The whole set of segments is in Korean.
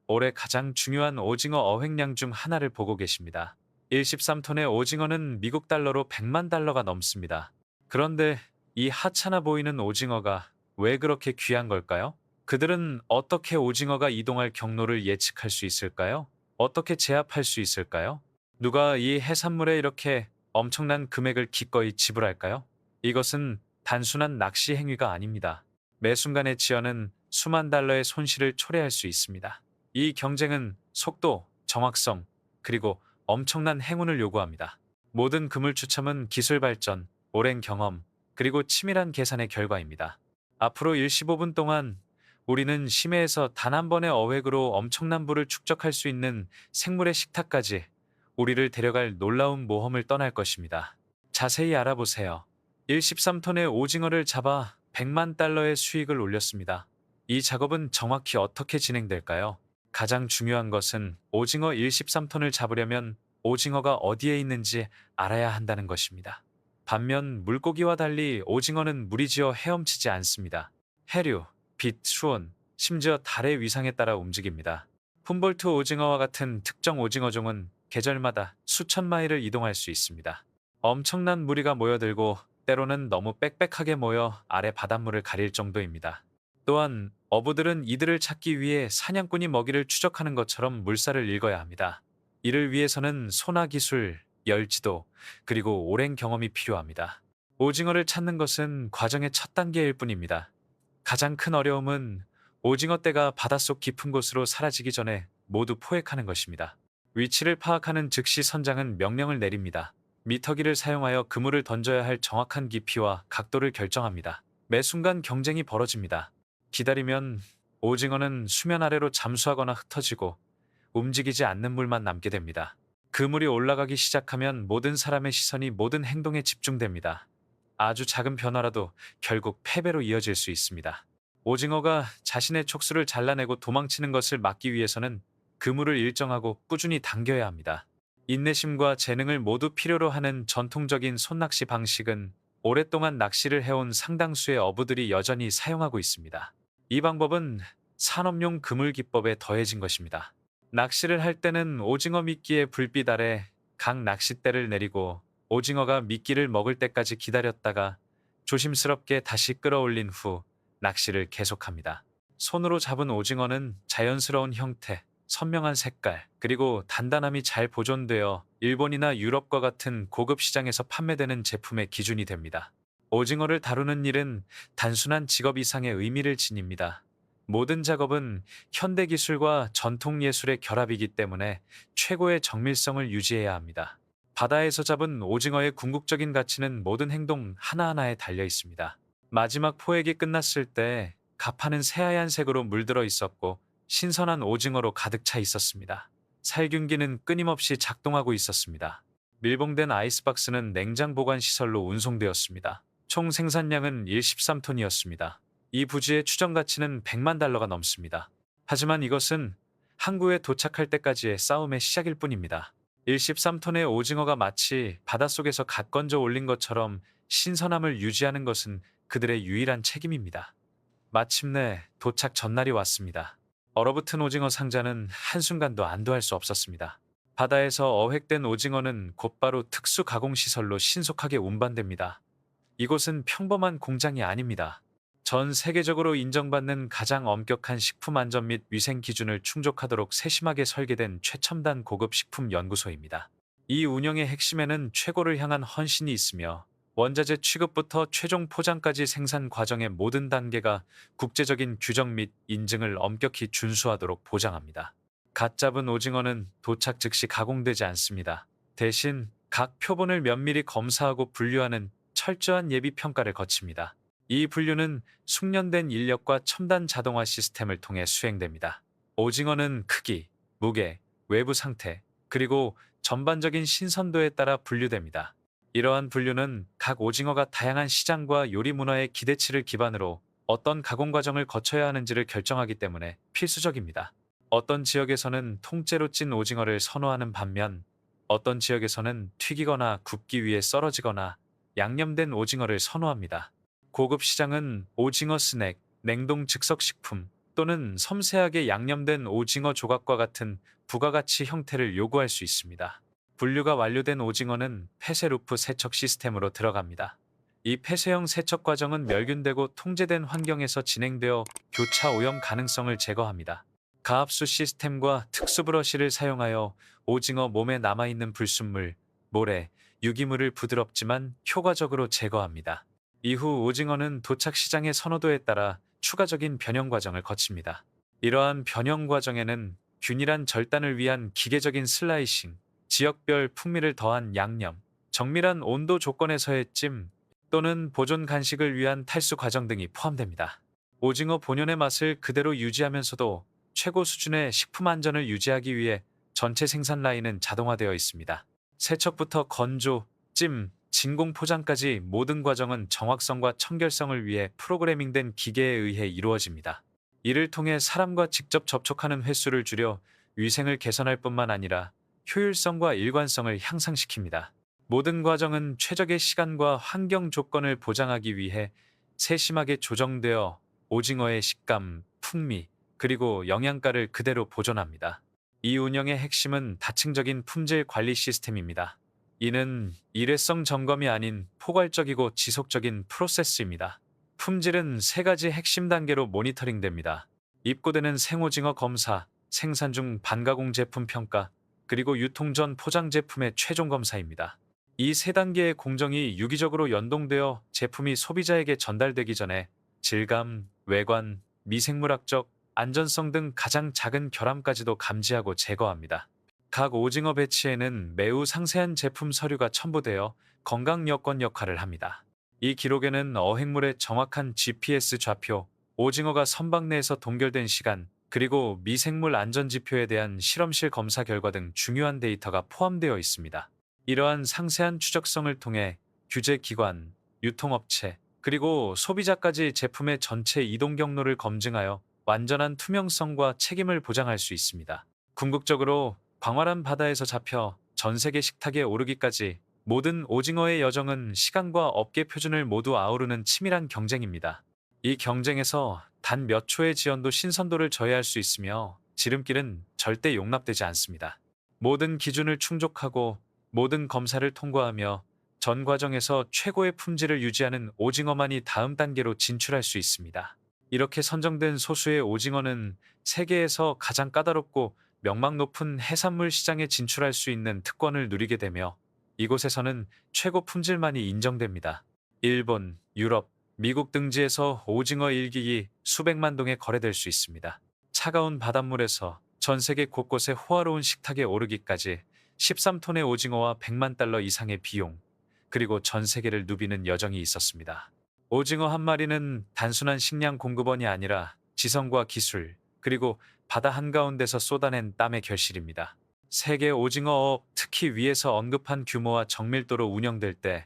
올해 가장 중요한 오징어 어획량 중 하나를 보고 계십니다. 13톤의 오징어는 미국 달러로 100만 달러가 넘습니다. 그런데 이 하찮아 보이는 오징어가 왜 그렇게 귀한 걸까요? 그들은 어떻게 오징어가 이동할 경로를 예측할 수 있을까요? 어떻게 제압할 수 있을까요? 누가 이 해산물에 이렇게 엄청난 금액을 기꺼이 지불할까요? 이것은 단순한 낚시 행위가 아닙니다. 매 순간의 지연은 수만 달러의 손실을 초래할 수 있습니다. 이 경쟁은 속도, 정확성, 그리고 엄청난 행운을 요구합니다. 모든 그물 추첨은 기술 발전, 오랜 경험, 그리고 치밀한 계산의 결과입니다. 앞으로 15분 동안 우리는 심해에서 단 한 번의 어획으로 엄청난 부를 축적할 수 있는 생물의 식탁까지 우리를 데려갈 놀라운 모험을 떠날 것입니다. 자세히 알아보세요. 13톤의 오징어를 잡아 100만 달러의 수익을 올렸습니다. 이 작업은 정확히 어떻게 진행될까요? 가장 중요한 것은 오징어 13톤을 잡으려면 오징어가 어디에 있는지 알아야 한다는 것입니다. 반면 물고기와 달리 오징어는 무리지어 헤엄치지 않습니다. 해류, 빛, 수온, 심지어 달의 위상에 따라 움직입니다. 훔볼트 오징어와 같은 특정 오징어종은 계절마다 수천 마일을 이동할 수 있습니다. 엄청난 무리가 모여들고 때로는 너무 빽빽하게 모여 아래 바닷물을 가릴 정도입니다. 또한 어부들은 이들을 찾기 위해 사냥꾼이 먹이를 추적하는 것처럼 물살을 읽어야 합니다. 이를 위해서는 소나 기술, 열지도, 그리고 오랜 경험이 필요합니다. 오징어를 찾는 것은 과정의 첫 단계일 뿐입니다. 가장 큰 어려움은 오징어 떼가 바닷속 깊은 곳으로 사라지기 전에 모두 포획하는 것입니다. 위치를 파악하는 즉시 선장은 명령을 내립니다. 미터기를 사용하여 그물을 던져야 할 정확한 깊이와 각도를 결정합니다. 매 순간 경쟁이 벌어집니다. 기다리면 오징어는 수면 아래로 잠수하거나 흩어지고 움직이지 않는 물만 남게 됩니다. 그물이 올라가기 시작하면 모든 사람의 시선이 모든 행동에 집중됩니다. 아주 작은 변화라도 결국 패배로 이어질 수 있습니다. 오징어가 자신의 촉수를 잘라내고 도망치는 것을 막기 위해서는 그물을 일정하고 꾸준히 당겨야 합니다. 인내심과 재능을 모두 필요로 하는 전통적인 손낚시 방식은 오랫동안 낚시를 해온 상당수의 어부들이 여전히 사용하고 있습니다. 이 방법은 산업용 그물 기법에 더해진 것입니다. 낚시를 할 때는 오징어 미끼에 불빛 아래 각 낚싯대를 내리고 오징어가 미끼를 먹을 때까지 기다렸다가 조심스럽게 다시 끌어올린 후 낚시를 계속합니다. 손으로 잡은 오징어는 자연스러운 형태, 선명한 색깔, 그리고 단단함이 잘 보존되어 일본이나 유럽과 같은 고급 시장에서 판매되는 제품의 기준이 됩니다. 오징어를 다루는 일은 단순한 직업 이상의 의미를 지닙니다. 모든 작업은 현대 기술과 전통 예술의 결합이기 때문에 최고의 정밀성을 유지해야 합니다. 바다에서 잡은 오징어의 궁극적인 가치는 모든 행동 하나하나에 달려 있습니다. 마지막 포획이 끝났을 때 가파는 새하얀색으로 물들어 있었고 신선한 오징어로 가득 차 있었습니다. 살균기는 끊임없이 작동하고 있었습니다. 밀봉된 아이스박스는 냉장 보관 시설로 운송되었습니다. 총 생산량은 13톤이었습니다. 이 부지의 추정 가치는 100만 달러가 넘습니다. 하지만 이것은 항구에 도착할 때까지의 싸움의 시작일 뿐입니다. 13톤의 오징어가 마치 바닷속에서 갓 건져 올린 것처럼 신선함을 유지하는 것은 그들의 유일한 책임입니다. 마침내 도착 전날이 왔습니다. 얼어붙은 오징어 상자는 한순간도 안도할 수 없었습니다. 바다에서 어획된 오징어는 곧바로 특수 가공시설로 신속하게 운반됩니다. 이곳은 평범한 공장이 아닙니다. 전 세계적으로 인정받는 가장 엄격한 식품 안전 및 위생 기준을 충족하도록 세심하게 설계된 최첨단 고급 식품 연구소입니다. 이 운영의 핵심에는 최고를 향한 헌신이 있으며 원자재 취급부터 최종 포장까지 생산 과정의 모든 단계가 국제적인 규정 및 인증을 엄격히 준수하도록 보장합니다. 갓 잡은 오징어는 도착 즉시 가공되지 않습니다. 대신 각 표본을 면밀히 검사하고 분류하는 철저한 예비 평가를 거칩니다. 이 분류는 숙련된 인력과 첨단 자동화 시스템을 통해 수행됩니다. 오징어는 크기, 무게, 외부 상태, 그리고 전반적인 신선도에 따라 분류됩니다. 이러한 분류는 각 오징어가 다양한 시장과 요리 문화의 기대치를 기반으로 어떤 가공 과정을 거쳐야 하는지를 결정하기 때문에 필수적입니다. 어떤 지역에서는 통째로 찐 오징어를 선호하는 반면 어떤 지역에서는 튀기거나 굽기 위해 썰어지거나 양념된 오징어를 선호합니다. 고급 시장은 오징어 스낵, 냉동 즉석식품, 또는 섬세하게 양념된 오징어 조각과 같은 부가가치 형태를 요구할 수 있습니다. 분류가 완료된 오징어는 폐쇄루프 세척 시스템으로 들어갑니다. 이 폐쇄형 세척 과정은 멸균되고 통제된 환경에서 진행되어 교차 오염 가능성을 제거합니다. 가압수 시스템과 특수 브러쉬를 사용하여 오징어 몸에 남아있는 불순물, 모래, 유기물을 부드럽지만 효과적으로 제거합니다. 이후 오징어는 도착 시장의 선호도에 따라 추가적인 변형 과정을 거칩니다. 이러한 변형 과정에는 균일한 절단을 위한 기계적인 슬라이싱, 지역별 풍미를 더한 양념, 정밀한 온도 조건에서의 찜 또는 보존 간식을 위한 탈수 과정 등이 포함됩니다. 오징어 본연의 맛을 그대로 유지하면서도 최고 수준의 식품 안전을 유지하기 위해 전체 생산 라인은 자동화되어 있습니다. 세척부터 건조, 찜, 진공 포장까지 모든 과정은 정확성과 청결성을 위해 프로그래밍된 기계에 의해 이루어집니다. 이를 통해 사람과 직접 접촉하는 횟수를 줄여 위생을 개선할 뿐만 아니라 효율성과 일관성을 향상시킵니다. 모든 과정은 최적의 시간과 환경 조건을 보장하기 위해 세심하게 조정되어 오징어의 식감, 풍미, 그리고 영양가를 그대로 보존합니다. 이 운영의 핵심은 다층적인 품질 관리 시스템입니다. 이는 일회성 점검이 아닌 포괄적이고 지속적인 프로세스입니다. 품질은 세 가지 핵심 단계로 모니터링됩니다. 입고되는 생오징어 검사, 생산 중 반가공 제품 평가, 그리고 유통 전 포장 제품의 최종 검사입니다. 이 세 단계의 공정이 유기적으로 연동되어 제품이 소비자에게 전달되기 전에 질감, 외관, 미생물학적, 안전성 등 가장 작은 결함까지도 감지하고 제거합니다. 각 오징어 배치에는 매우 상세한 제품 서류가 첨부되어 건강 여건 역할을 합니다. 이 기록에는 어획물의 정확한 GPS 좌표, 오징어가 선박 내에서 동결된 시간, 그리고 미생물 안전 지표에 대한 실험실 검사 결과 등 중요한 데이터가 포함되어 있습니다. 이러한 상세한 추적성을 통해 규제기관, 유통업체, 그리고 소비자까지 제품의 전체 이동 경로를 검증하여 완전한 투명성과 책임을 보장할 수 있습니다. 궁극적으로 광활한 바다에서 잡혀 전 세계 식탁에 오르기까지 모든 오징어의 여정은 시간과 업계 표준을 모두 아우르는 치밀한 경쟁입니다. 이 경쟁에서 단 몇 초의 지연도 신선도를 저해할 수 있으며 지름길은 절대 용납되지 않습니다. 모든 기준을 충족하고 모든 검사를 통과하며 전 과정에서 최고의 품질을 유지하는 오징어만이 다음 단계로 진출할 수 있습니다. 이렇게 선정된 소수의 오징어는 세계에서 가장 까다롭고 명망 높은 해산물 시장에 진출할 수 있는 특권을 누리게 되며 이곳에서는 최고 품질만이 인정됩니다. 일본, 유럽, 미국 등지에서 오징어 일기이 수백만 동에 거래될 수 있습니다. 차가운 바닷물에서 전 세계 곳곳에 호화로운 식탁에 오르기까지 13톤의 오징어와 100만 달러 이상의 비용, 그리고 전 세계를 누비는 여정이 있었습니다. 오징어 한 마리는 단순한 식량 공급원이 아니라 지성과 기술, 그리고 바다 한가운데서 쏟아낸 땀의 결실입니다. 세계 오징어업, 특히 위에서 언급한 규모와 정밀도로 운영될 때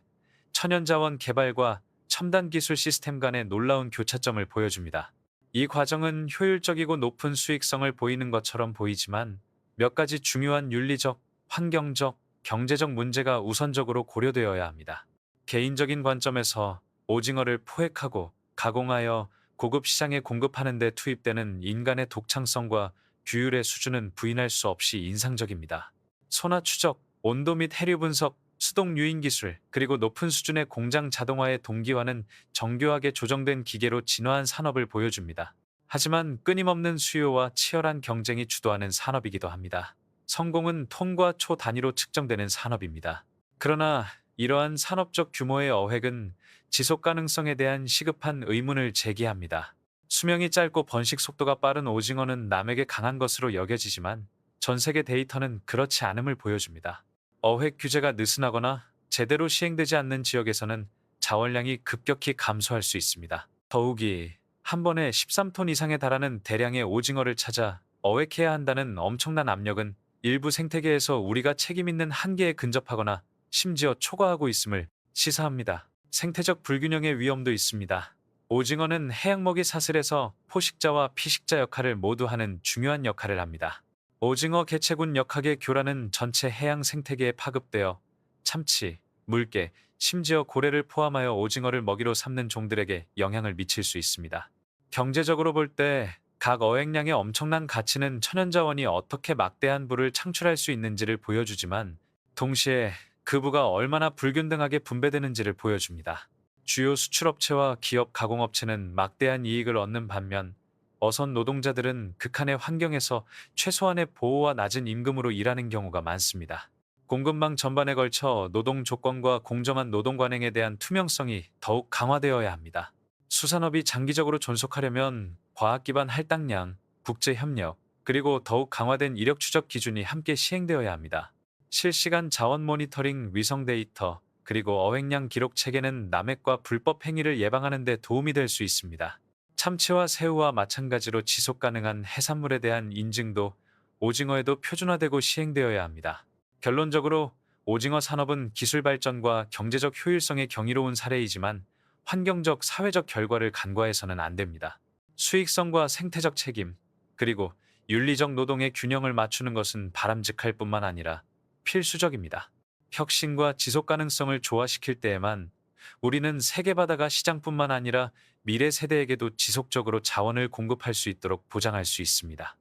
천연자원 개발과 첨단 기술 시스템 간의 놀라운 교차점을 보여줍니다. 이 과정은 효율적이고 높은 수익성을 보이는 것처럼 보이지만 몇 가지 중요한 윤리적, 환경적, 경제적 문제가 우선적으로 고려되어야 합니다. 개인적인 관점에서 오징어를 포획하고 가공하여 고급 시장에 공급하는 데 투입되는 인간의 독창성과 규율의 수준은 부인할 수 없이 인상적입니다. 소나 추적, 온도 및 해류 분석, 수동 유인 기술, 그리고 높은 수준의 공장 자동화의 동기화는 정교하게 조정된 기계로 진화한 산업을 보여줍니다. 하지만 끊임없는 수요와 치열한 경쟁이 주도하는 산업이기도 합니다. 성공은 톤과 초 단위로 측정되는 산업입니다. 그러나 이러한 산업적 규모의 어획은 지속 가능성에 대한 시급한 의문을 제기합니다. 수명이 짧고 번식 속도가 빠른 오징어는 남에게 강한 것으로 여겨지지만 전 세계 데이터는 그렇지 않음을 보여줍니다. 어획 규제가 느슨하거나 제대로 시행되지 않는 지역에서는 자원량이 급격히 감소할 수 있습니다. 더욱이 한 번에 13톤 이상에 달하는 대량의 오징어를 찾아 어획해야 한다는 엄청난 압력은 일부 생태계에서 우리가 책임 있는 한계에 근접하거나 심지어 초과하고 있음을 시사합니다. 생태적 불균형의 위험도 있습니다. 오징어는 해양먹이 사슬에서 포식자와 피식자 역할을 모두 하는 중요한 역할을 합니다. 오징어 개체군 역학의 교란은 전체 해양 생태계에 파급되어 참치, 물개, 심지어 고래를 포함하여 오징어를 먹이로 삼는 종들에게 영향을 미칠 수 있습니다. 경제적으로 볼 때 각 어획량의 엄청난 가치는 천연자원이 어떻게 막대한 부를 창출할 수 있는지를 보여주지만 동시에 그 부가 얼마나 불균등하게 분배되는지를 보여줍니다. 주요 수출업체와 기업 가공업체는 막대한 이익을 얻는 반면 어선 노동자들은 극한의 환경에서 최소한의 보호와 낮은 임금으로 일하는 경우가 많습니다. 공급망 전반에 걸쳐 노동 조건과 공정한 노동 관행에 대한 투명성이 더욱 강화되어야 합니다. 수산업이 장기적으로 존속하려면 과학 기반 할당량, 국제 협력, 그리고 더욱 강화된 이력 추적 기준이 함께 시행되어야 합니다. 실시간 자원 모니터링, 위성 데이터, 그리고 어획량 기록 체계는 남획과 불법 행위를 예방하는 데 도움이 될 수 있습니다. 참치와 새우와 마찬가지로 지속 가능한 해산물에 대한 인증도 오징어에도 표준화되고 시행되어야 합니다. 결론적으로 오징어 산업은 기술 발전과 경제적 효율성의 경이로운 사례이지만 환경적, 사회적 결과를 간과해서는 안 됩니다. 수익성과 생태적 책임, 그리고 윤리적 노동의 균형을 맞추는 것은 바람직할 뿐만 아니라 필수적입니다. 혁신과 지속 가능성을 조화시킬 때에만 우리는 세계 바다가 시장뿐만 아니라 미래 세대에게도 지속적으로 자원을 공급할 수 있도록 보장할 수 있습니다.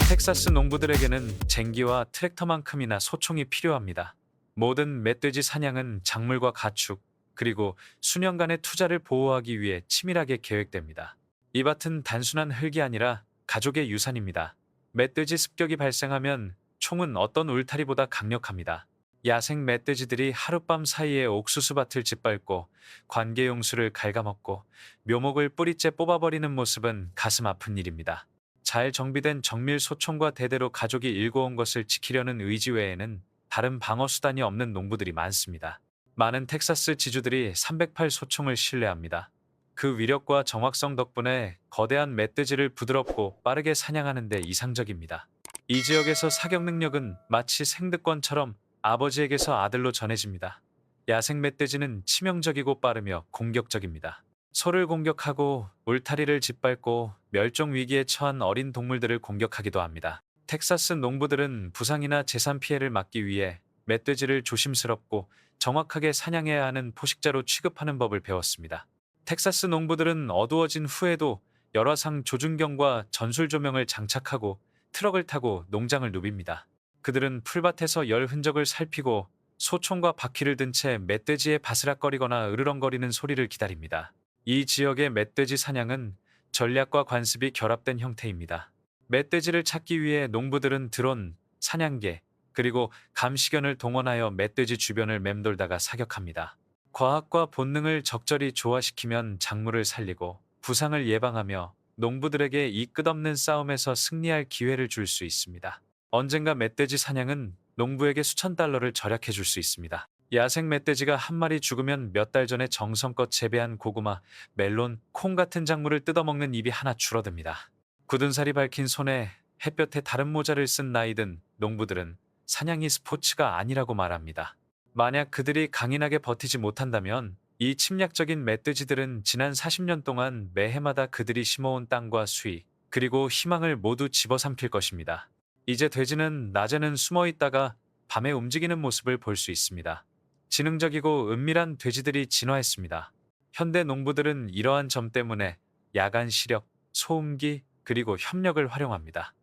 텍사스 농부들에게는 쟁기와 트랙터만큼이나 소총이 필요합니다. 모든 멧돼지 사냥은 작물과 가축, 그리고 수년간의 투자를 보호하기 위해 치밀하게 계획됩니다. 이 밭은 단순한 흙이 아니라 가족의 유산입니다. 멧돼지 습격이 발생하면 총은 어떤 울타리보다 강력합니다. 야생 멧돼지들이 하룻밤 사이에 옥수수밭을 짓밟고 관계용수를 갉아먹고 묘목을 뿌리째 뽑아버리는 모습은 가슴 아픈 일입니다. 잘 정비된 정밀 소총과 대대로 가족이 일궈온 것을 지키려는 의지 외에는 다른 방어 수단이 없는 농부들이 많습니다. 많은 텍사스 지주들이 308 소총을 신뢰합니다. 그 위력과 정확성 덕분에 거대한 멧돼지를 부드럽고 빠르게 사냥하는 데 이상적입니다. 이 지역에서 사격 능력은 마치 생득권처럼 아버지에게서 아들로 전해집니다. 야생 멧돼지는 치명적이고 빠르며 공격적입니다. 소를 공격하고 울타리를 짓밟고 멸종 위기에 처한 어린 동물들을 공격하기도 합니다. 텍사스 농부들은 부상이나 재산 피해를 막기 위해 멧돼지를 조심스럽고 정확하게 사냥해야 하는 포식자로 취급하는 법을 배웠습니다. 텍사스 농부들은 어두워진 후에도 열화상 조준경과 전술 조명을 장착하고 트럭을 타고 농장을 누빕니다. 그들은 풀밭에서 열 흔적을 살피고 소총과 바퀴를 든 채 멧돼지의 바스락거리거나 으르렁거리는 소리를 기다립니다. 이 지역의 멧돼지 사냥은 전략과 관습이 결합된 형태입니다. 멧돼지를 찾기 위해 농부들은 드론, 사냥개, 그리고 감시견을 동원하여 멧돼지 주변을 맴돌다가 사격합니다. 과학과 본능을 적절히 조화시키면 작물을 살리고 부상을 예방하며 농부들에게 이 끝없는 싸움에서 승리할 기회를 줄 수 있습니다. 언젠가 멧돼지 사냥은 농부에게 수천 달러를 절약해 줄 수 있습니다. 야생 멧돼지가 한 마리 죽으면 몇 달 전에 정성껏 재배한 고구마, 멜론, 콩 같은 작물을 뜯어먹는 입이 하나 줄어듭니다. 굳은 살이 밝힌 손에 햇볕에 다른 모자를 쓴 나이든 농부들은 사냥이 스포츠가 아니라고 말합니다. 만약 그들이 강인하게 버티지 못한다면 이 침략적인 멧돼지들은 지난 40년 동안 매해마다 그들이 심어온 땅과 수익, 그리고 희망을 모두 집어삼킬 것입니다. 이제 돼지는 낮에는 숨어 있다가 밤에 움직이는 모습을 볼 수 있습니다. 지능적이고 은밀한 돼지들이 진화했습니다. 현대 농부들은 이러한 점 때문에 야간 시력, 소음기, 그리고 협력을 활용합니다.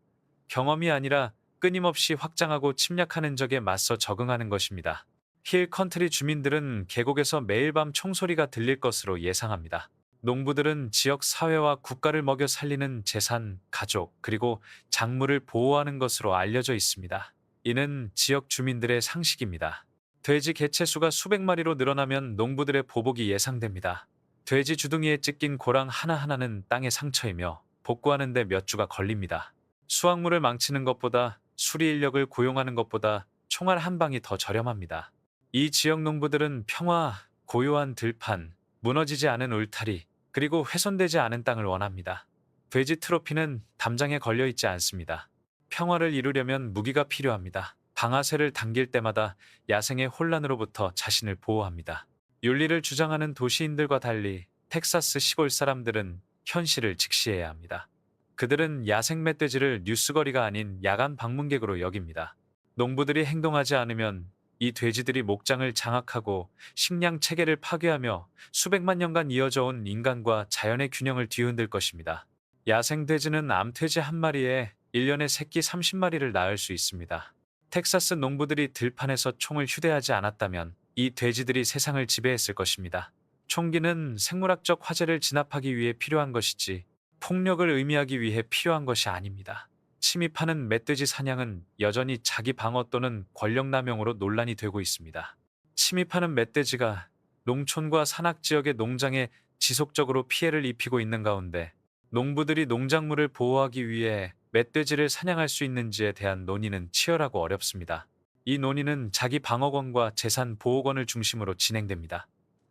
경험이 아니라 끊임없이 확장하고 침략하는 적에 맞서 적응하는 것입니다. 힐 컨트리 주민들은 계곡에서 매일 밤 총소리가 들릴 것으로 예상합니다. 농부들은 지역 사회와 국가를 먹여 살리는 재산, 가족, 그리고 작물을 보호하는 것으로 알려져 있습니다. 이는 지역 주민들의 상식입니다. 돼지 개체수가 수백 마리로 늘어나면 농부들의 보복이 예상됩니다. 돼지 주둥이에 찢긴 고랑 하나하나는 땅의 상처이며 복구하는 데 몇 주가 걸립니다. 수확물을 망치는 것보다 수리 인력을 고용하는 것보다 총알 한 방이 더 저렴합니다. 이 지역 농부들은 평화, 고요한 들판, 무너지지 않은 울타리, 그리고 훼손되지 않은 땅을 원합니다. 돼지 트로피는 담장에 걸려 있지 않습니다. 평화를 이루려면 무기가 필요합니다. 방아쇠를 당길 때마다 야생의 혼란으로부터 자신을 보호합니다. 윤리를 주장하는 도시인들과 달리 텍사스 시골 사람들은 현실을 직시해야 합니다. 그들은 야생 멧돼지를 뉴스거리가 아닌 야간 방문객으로 여깁니다. 농부들이 행동하지 않으면 이 돼지들이 목장을 장악하고 식량 체계를 파괴하며 수백만 년간 이어져 온 인간과 자연의 균형을 뒤흔들 것입니다. 야생 돼지는 암돼지 한 마리에 1년에 새끼 30마리를 낳을 수 있습니다. 텍사스 농부들이 들판에서 총을 휴대하지 않았다면 이 돼지들이 세상을 지배했을 것입니다. 총기는 생물학적 화제를 진압하기 위해 필요한 것이지 폭력을 의미하기 위해 필요한 것이 아닙니다. 침입하는 멧돼지 사냥은 여전히 자기 방어 또는 권력 남용으로 논란이 되고 있습니다. 침입하는 멧돼지가 농촌과 산악 지역의 농장에 지속적으로 피해를 입히고 있는 가운데 농부들이 농작물을 보호하기 위해 멧돼지를 사냥할 수 있는지에 대한 논의는 치열하고 어렵습니다. 이 논의는 자기 방어권과 재산 보호권을 중심으로 진행됩니다.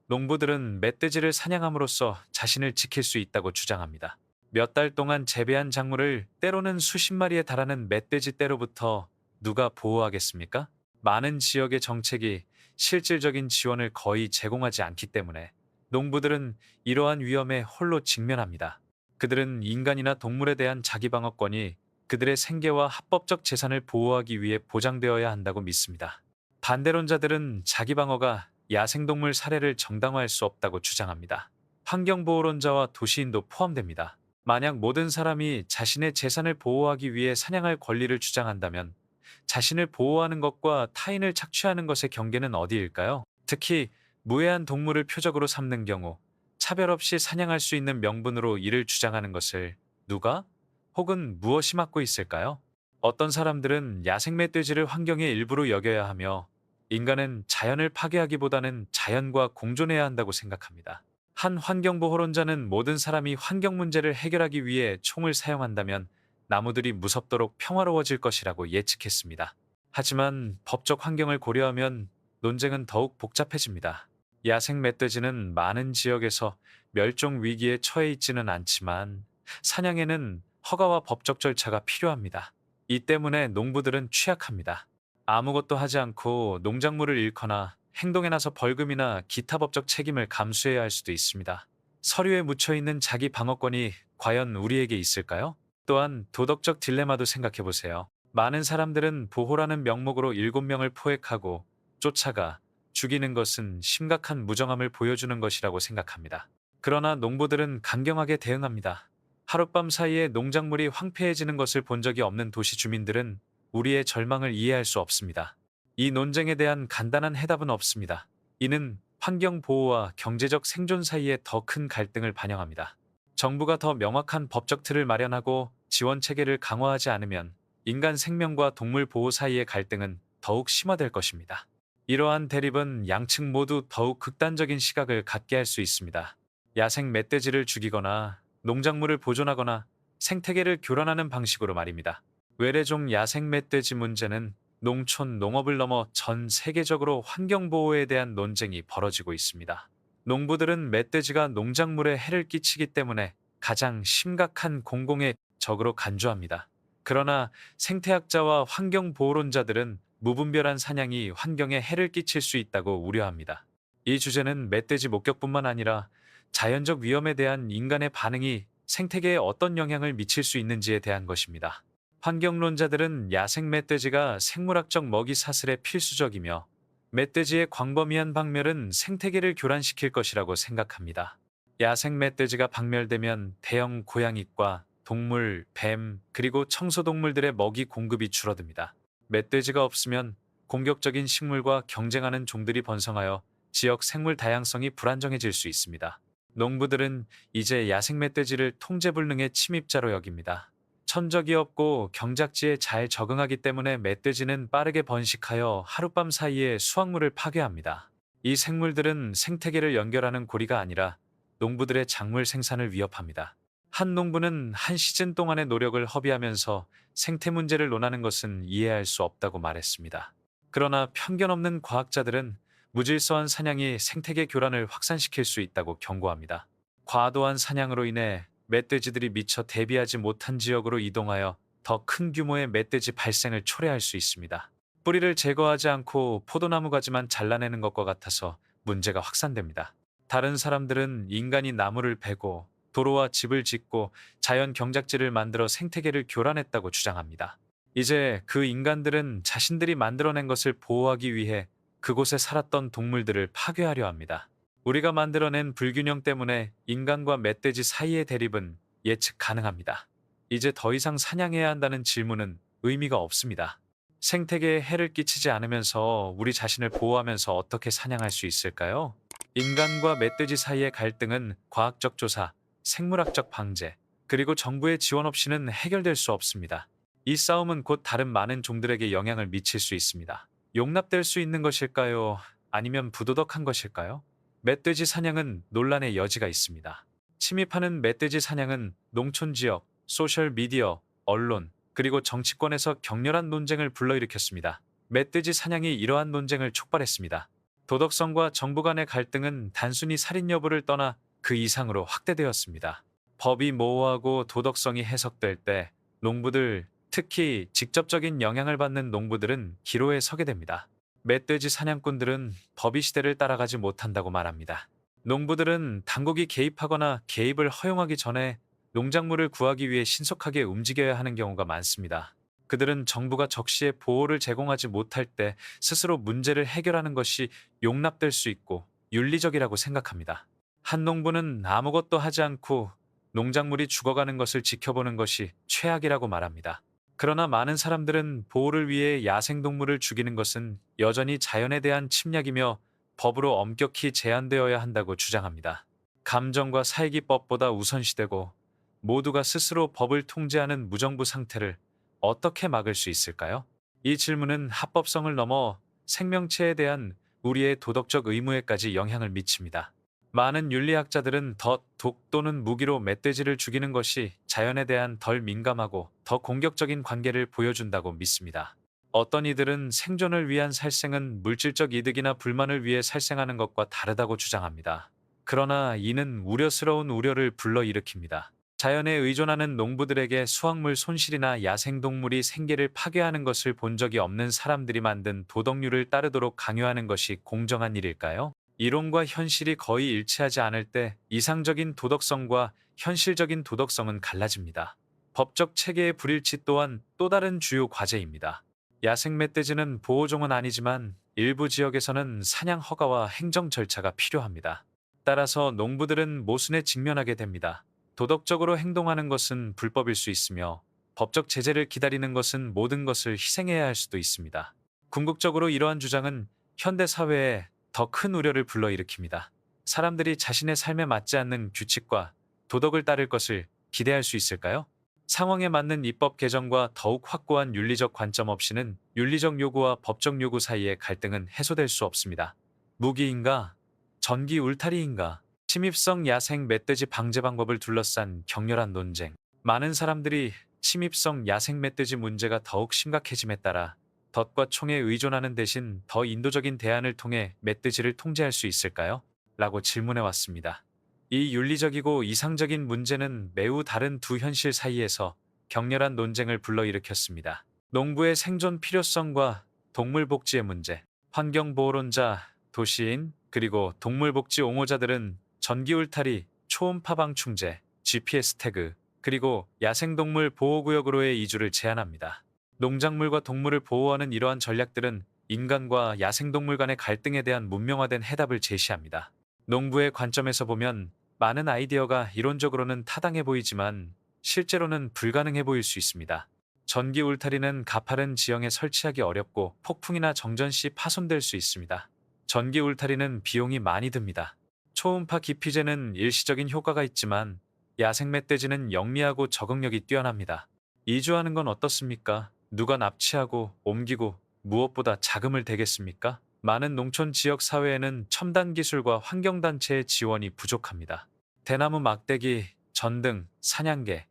농부들은 멧돼지를 사냥함으로써 자신을 지킬 수 있다고 주장합니다. 몇 달 동안 재배한 작물을 때로는 수십 마리에 달하는 멧돼지 떼로부터 누가 보호하겠습니까? 많은 지역의 정책이 실질적인 지원을 거의 제공하지 않기 때문에 농부들은 이러한 위험에 홀로 직면합니다. 그들은 인간이나 동물에 대한 자기방어권이 그들의 생계와 합법적 재산을 보호하기 위해 보장되어야 한다고 믿습니다. 반대론자들은 자기방어가 야생동물 살해를 정당화할 수 없다고 주장합니다. 환경보호론자와 도시인도 포함됩니다. 만약 모든 사람이 자신의 재산을 보호하기 위해 사냥할 권리를 주장한다면 자신을 보호하는 것과 타인을 착취하는 것의 경계는 어디일까요? 특히 무해한 동물을 표적으로 삼는 경우 차별 없이 사냥할 수 있는 명분으로 이를 주장하는 것을 누가 혹은 무엇이 막고 있을까요? 어떤 사람들은 야생 멧돼지를 환경의 일부로 여겨야 하며 인간은 자연을 파괴하기보다는 자연과 공존해야 한다고 생각합니다. 한 환경보호론자는 모든 사람이 환경 문제를 해결하기 위해 총을 사용한다면 나무들이 무섭도록 평화로워질 것이라고 예측했습니다. 하지만 법적 환경을 고려하면 논쟁은 더욱 복잡해집니다. 야생 멧돼지는 많은 지역에서 멸종 위기에 처해 있지는 않지만 사냥에는 허가와 법적 절차가 필요합니다. 이 때문에 농부들은 취약합니다. 아무것도 하지 않고 농작물을 잃거나 행동에 나서 벌금이나 기타 법적 책임을 감수해야 할 수도 있습니다. 서류에 묻혀 있는 자기 방어권이 과연 우리에게 있을까요? 또한 도덕적 딜레마도 생각해 보세요. 많은 사람들은 보호라는 명목으로 7명을 포획하고 쫓아가 죽이는 것은 심각한 무정함을 보여주는 것이라고 생각합니다. 그러나 농부들은 강경하게 대응합니다. 하룻밤 사이에 농작물이 황폐해지는 것을 본 적이 없는 도시 주민들은 우리의 절망을 이해할 수 없습니다. 이 논쟁에 대한 간단한 해답은 없습니다. 이는 환경 보호와 경제적 생존 사이의 더 큰 갈등을 반영합니다. 정부가 더 명확한 법적 틀을 마련하고 지원 체계를 강화하지 않으면 인간 생명과 동물 보호 사이의 갈등은 더욱 심화될 것입니다. 이러한 대립은 양측 모두 더욱 극단적인 시각을 갖게 할 수 있습니다. 야생 멧돼지를 죽이거나 농작물을 보존하거나 생태계를 교란하는 방식으로 말입니다. 외래종 야생 멧돼지 문제는 농촌 농업을 넘어 전 세계적으로 환경보호에 대한 논쟁이 벌어지고 있습니다. 농부들은 멧돼지가 농작물에 해를 끼치기 때문에 가장 심각한 공공의 적으로 간주합니다. 그러나 생태학자와 환경보호론자들은 무분별한 사냥이 환경에 해를 끼칠 수 있다고 우려합니다. 이 주제는 멧돼지 목격뿐만 아니라 자연적 위험에 대한 인간의 반응이 생태계에 어떤 영향을 미칠 수 있는지에 대한 것입니다. 환경론자들은 야생 멧돼지가 생물학적 먹이 사슬의 필수적이며 멧돼지의 광범위한 박멸은 생태계를 교란시킬 것이라고 생각합니다. 야생 멧돼지가 박멸되면 대형 고양이과 동물, 뱀, 그리고 청소동물들의 먹이 공급이 줄어듭니다. 멧돼지가 없으면 공격적인 식물과 경쟁하는 종들이 번성하여 지역 생물 다양성이 불안정해질 수 있습니다. 농부들은 이제 야생 멧돼지를 통제불능의 침입자로 여깁니다. 천적이 없고 경작지에 잘 적응하기 때문에 멧돼지는 빠르게 번식하여 하룻밤 사이에 수확물을 파괴합니다. 이 생물들은 생태계를 연결하는 고리가 아니라 농부들의 작물 생산을 위협합니다. 한 농부는 한 시즌 동안의 노력을 허비하면서 생태 문제를 논하는 것은 이해할 수 없다고 말했습니다. 그러나 편견 없는 과학자들은 무질서한 사냥이 생태계 교란을 확산시킬 수 있다고 경고합니다. 과도한 사냥으로 인해 멧돼지들이 미처 대비하지 못한 지역으로 이동하여 더 큰 규모의 멧돼지 발생을 초래할 수 있습니다. 뿌리를 제거하지 않고 포도나무 가지만 잘라내는 것과 같아서 문제가 확산됩니다. 다른 사람들은 인간이 나무를 베고 도로와 집을 짓고 자연 경작지를 만들어 생태계를 교란했다고 주장합니다. 이제 그 인간들은 자신들이 만들어낸 것을 보호하기 위해 그곳에 살았던 동물들을 파괴하려 합니다. 우리가 만들어낸 불균형 때문에 인간과 멧돼지 사이의 대립은 예측 가능합니다. 이제 더 이상 사냥해야 한다는 질문은 의미가 없습니다. 생태계에 해를 끼치지 않으면서 우리 자신을 보호하면서 어떻게 사냥할 수 있을까요? 인간과 멧돼지 사이의 갈등은 과학적 조사, 생물학적 방제, 그리고 정부의 지원 없이는 해결될 수 없습니다. 이 싸움은 곧 다른 많은 종들에게 영향을 미칠 수 있습니다. 용납될 수 있는 것일까요? 아니면 부도덕한 것일까요? 멧돼지 사냥은 논란의 여지가 있습니다. 침입하는 멧돼지 사냥은 농촌 지역, 소셜 미디어, 언론, 그리고 정치권에서 격렬한 논쟁을 불러일으켰습니다. 멧돼지 사냥이 이러한 논쟁을 촉발했습니다. 도덕성과 정부 간의 갈등은 단순히 살인 여부를 떠나 그 이상으로 확대되었습니다. 법이 모호하고 도덕성이 해석될 때 농부들, 특히 직접적인 영향을 받는 농부들은 기로에 서게 됩니다. 멧돼지 사냥꾼들은 법이 시대를 따라가지 못한다고 말합니다. 농부들은 당국이 개입하거나 개입을 허용하기 전에 농작물을 구하기 위해 신속하게 움직여야 하는 경우가 많습니다. 그들은 정부가 적시에 보호를 제공하지 못할 때 스스로 문제를 해결하는 것이 용납될 수 있고 윤리적이라고 생각합니다. 한 농부는 아무것도 하지 않고 농작물이 죽어가는 것을 지켜보는 것이 최악이라고 말합니다. 그러나 많은 사람들은 보호를 위해 야생동물을 죽이는 것은 여전히 자연에 대한 침략이며 법으로 엄격히 제한되어야 한다고 주장합니다. 감정과 살기법보다 우선시되고 모두가 스스로 법을 통제하는 무정부 상태를 어떻게 막을 수 있을까요? 이 질문은 합법성을 넘어 생명체에 대한 우리의 도덕적 의무에까지 영향을 미칩니다. 많은 윤리학자들은 독 또는 무기로 멧돼지를 죽이는 것이 자연에 대한 덜 민감하고 더 공격적인 관계를 보여준다고 믿습니다. 어떤 이들은 생존을 위한 살생은 물질적 이득이나 불만을 위해 살생하는 것과 다르다고 주장합니다. 그러나 이는 우려스러운 우려를 불러일으킵니다. 자연에 의존하는 농부들에게 수확물 손실이나 야생동물이 생계를 파괴하는 것을 본 적이 없는 사람들이 만든 도덕률을 따르도록 강요하는 것이 공정한 일일까요? 이론과 현실이 거의 일치하지 않을 때 이상적인 도덕성과 현실적인 도덕성은 갈라집니다. 법적 체계의 불일치 또한 또 다른 주요 과제입니다. 야생 멧돼지는 보호종은 아니지만 일부 지역에서는 사냥 허가와 행정 절차가 필요합니다. 따라서 농부들은 모순에 직면하게 됩니다. 도덕적으로 행동하는 것은 불법일 수 있으며 법적 제재를 기다리는 것은 모든 것을 희생해야 할 수도 있습니다. 궁극적으로 이러한 주장은 현대 사회에 더 큰 우려를 불러일으킵니다. 사람들이 자신의 삶에 맞지 않는 규칙과 도덕을 따를 것을 기대할 수 있을까요? 상황에 맞는 입법 개정과 더욱 확고한 윤리적 관점 없이는 윤리적 요구와 법적 요구 사이의 갈등은 해소될 수 없습니다. 무기인가? 전기 울타리인가? 침입성 야생 멧돼지 방제 방법을 둘러싼 격렬한 논쟁. 많은 사람들이 침입성 야생 멧돼지 문제가 더욱 심각해짐에 따라 덫과 총에 의존하는 대신 더 인도적인 대안을 통해 멧돼지를 통제할 수 있을까요? 라고 질문해 왔습니다. 이 윤리적이고 이상적인 문제는 매우 다른 두 현실 사이에서 격렬한 논쟁을 불러일으켰습니다. 농부의 생존 필요성과 동물 복지의 문제. 환경보호론자, 도시인, 그리고 동물복지 옹호자들은 전기 울타리, 초음파 방충제, GPS 태그, 그리고 야생동물 보호구역으로의 이주를 제한합니다. 농작물과 동물을 보호하는 이러한 전략들은 인간과 야생동물 간의 갈등에 대한 문명화된 해답을 제시합니다. 농부의 관점에서 보면 많은 아이디어가 이론적으로는 타당해 보이지만 실제로는 불가능해 보일 수 있습니다. 전기 울타리는 가파른 지형에 설치하기 어렵고 폭풍이나 정전 시 파손될 수 있습니다. 전기 울타리는 비용이 많이 듭니다. 초음파 기피제는 일시적인 효과가 있지만 야생 멧돼지는 영리하고 적응력이 뛰어납니다. 이주하는 건 어떻습니까? 누가 납치하고 옮기고 무엇보다 자금을 대겠습니까? 많은 농촌 지역 사회에는 첨단 기술과 환경단체의 지원이 부족합니다. 대나무 막대기, 전등, 사냥개,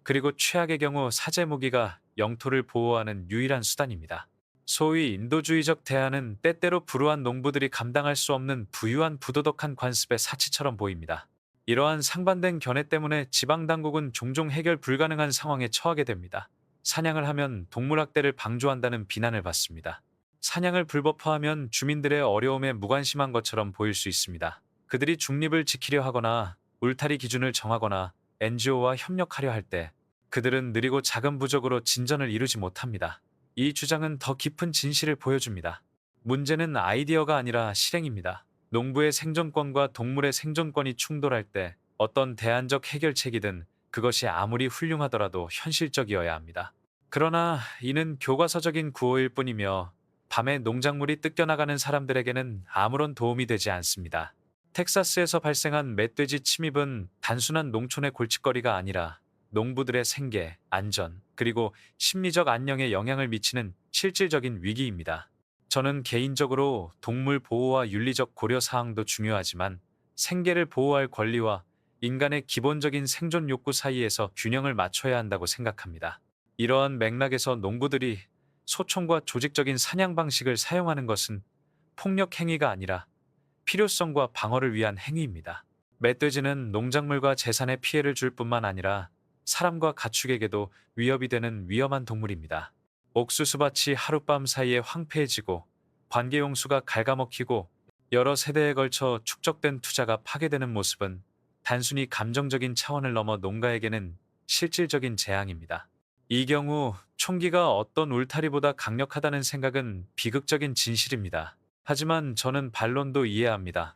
그리고 최악의 경우 사제 무기가 영토를 보호하는 유일한 수단입니다. 소위 인도주의적 대안은 때때로 불우한 농부들이 감당할 수 없는 부유한 부도덕한 관습의 사치처럼 보입니다. 이러한 상반된 견해 때문에 지방당국은 종종 해결 불가능한 상황에 처하게 됩니다. 사냥을 하면 동물학대를 방조한다는 비난을 받습니다. 사냥을 불법화하면 주민들의 어려움에 무관심한 것처럼 보일 수 있습니다. 그들이 중립을 지키려 하거나 울타리 기준을 정하거나 NGO와 협력하려 할 때 그들은 느리고 작은 부족으로 진전을 이루지 못합니다. 이 주장은 더 깊은 진실을 보여줍니다. 문제는 아이디어가 아니라 실행입니다. 농부의 생존권과 동물의 생존권이 충돌할 때 어떤 대안적 해결책이든 그것이 아무리 훌륭하더라도 현실적이어야 합니다. 그러나 이는 교과서적인 구호일 뿐이며 밤에 농작물이 뜯겨나가는 사람들에게는 아무런 도움이 되지 않습니다. 텍사스에서 발생한 멧돼지 침입은 단순한 농촌의 골칫거리가 아니라 농부들의 생계, 안전, 그리고 심리적 안녕에 영향을 미치는 실질적인 위기입니다. 저는 개인적으로 동물 보호와 윤리적 고려 사항도 중요하지만 생계를 보호할 권리와 인간의 기본적인 생존 욕구 사이에서 균형을 맞춰야 한다고 생각합니다. 이러한 맥락에서 농부들이 소총과 조직적인 사냥 방식을 사용하는 것은 폭력 행위가 아니라 필요성과 방어를 위한 행위입니다. 멧돼지는 농작물과 재산에 피해를 줄 뿐만 아니라 사람과 가축에게도 위협이 되는 위험한 동물입니다. 옥수수밭이 하룻밤 사이에 황폐해지고 관계용수가 갉아먹히고 여러 세대에 걸쳐 축적된 투자가 파괴되는 모습은 단순히 감정적인 차원을 넘어 농가에게는 실질적인 재앙입니다. 이 경우 총기가 어떤 울타리보다 강력하다는 생각은 비극적인 진실입니다. 하지만 저는 반론도 이해합니다.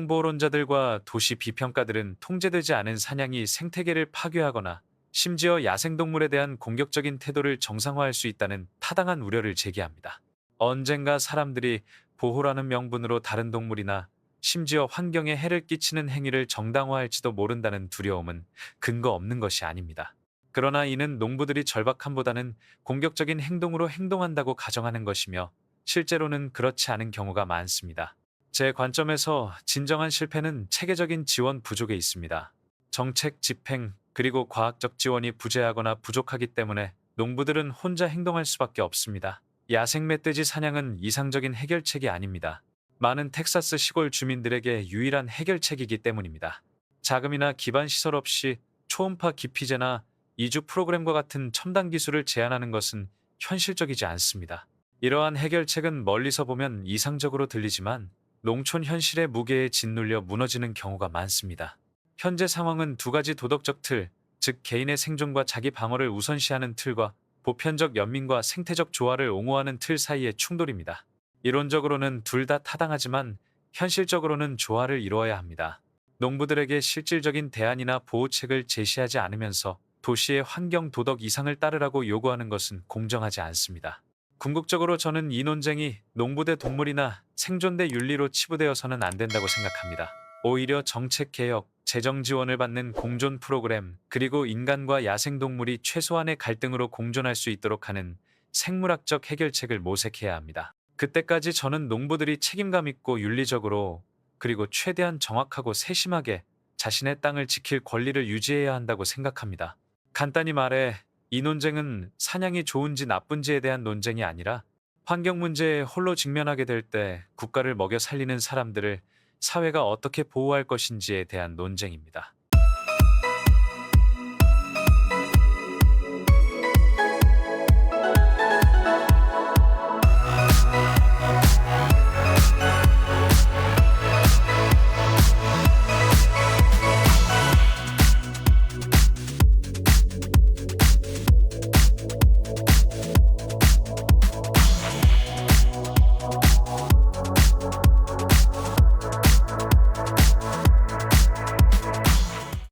환경보호론자들과 도시 비평가들은 통제되지 않은 사냥이 생태계를 파괴하거나 심지어 야생동물에 대한 공격적인 태도를 정상화할 수 있다는 타당한 우려를 제기합니다. 언젠가 사람들이 보호라는 명분으로 다른 동물이나 심지어 환경에 해를 끼치는 행위를 정당화할지도 모른다는 두려움은 근거 없는 것이 아닙니다. 그러나 이는 농부들이 절박함보다는 공격적인 행동으로 행동한다고 가정하는 것이며 실제로는 그렇지 않은 경우가 많습니다. 제 관점에서 진정한 실패는 체계적인 지원 부족에 있습니다. 정책 집행 그리고 과학적 지원이 부재하거나 부족하기 때문에 농부들은 혼자 행동할 수밖에 없습니다. 야생 멧돼지 사냥은 이상적인 해결책이 아닙니다. 많은 텍사스 시골 주민들에게 유일한 해결책이기 때문입니다. 자금이나 기반 시설 없이 초음파 기피제나 이주 프로그램과 같은 첨단 기술을 제안하는 것은 현실적이지 않습니다. 이러한 해결책은 멀리서 보면 이상적으로 들리지만 농촌 현실의 무게에 짓눌려 무너지는 경우가 많습니다. 현재 상황은 두 가지 도덕적 틀, 즉 개인의 생존과 자기 방어를 우선시하는 틀과 보편적 연민과 생태적 조화를 옹호하는 틀 사이의 충돌입니다. 이론적으로는 둘 다 타당하지만 현실적으로는 조화를 이루어야 합니다. 농부들에게 실질적인 대안이나 보호책을 제시하지 않으면서 도시의 환경 도덕 이상을 따르라고 요구하는 것은 공정하지 않습니다. 궁극적으로 저는 이 논쟁이 농부 대 동물이나 생존 대 윤리로 치부되어서는 안 된다고 생각합니다. 오히려 정책 개혁, 재정 지원을 받는 공존 프로그램, 그리고 인간과 야생동물이 최소한의 갈등으로 공존할 수 있도록 하는 생물학적 해결책을 모색해야 합니다. 그때까지 저는 농부들이 책임감 있고 윤리적으로 그리고 최대한 정확하고 세심하게 자신의 땅을 지킬 권리를 유지해야 한다고 생각합니다. 간단히 말해 이 논쟁은 사냥이 좋은지 나쁜지에 대한 논쟁이 아니라 환경 문제에 홀로 직면하게 될 때 국가를 먹여 살리는 사람들을 사회가 어떻게 보호할 것인지에 대한 논쟁입니다.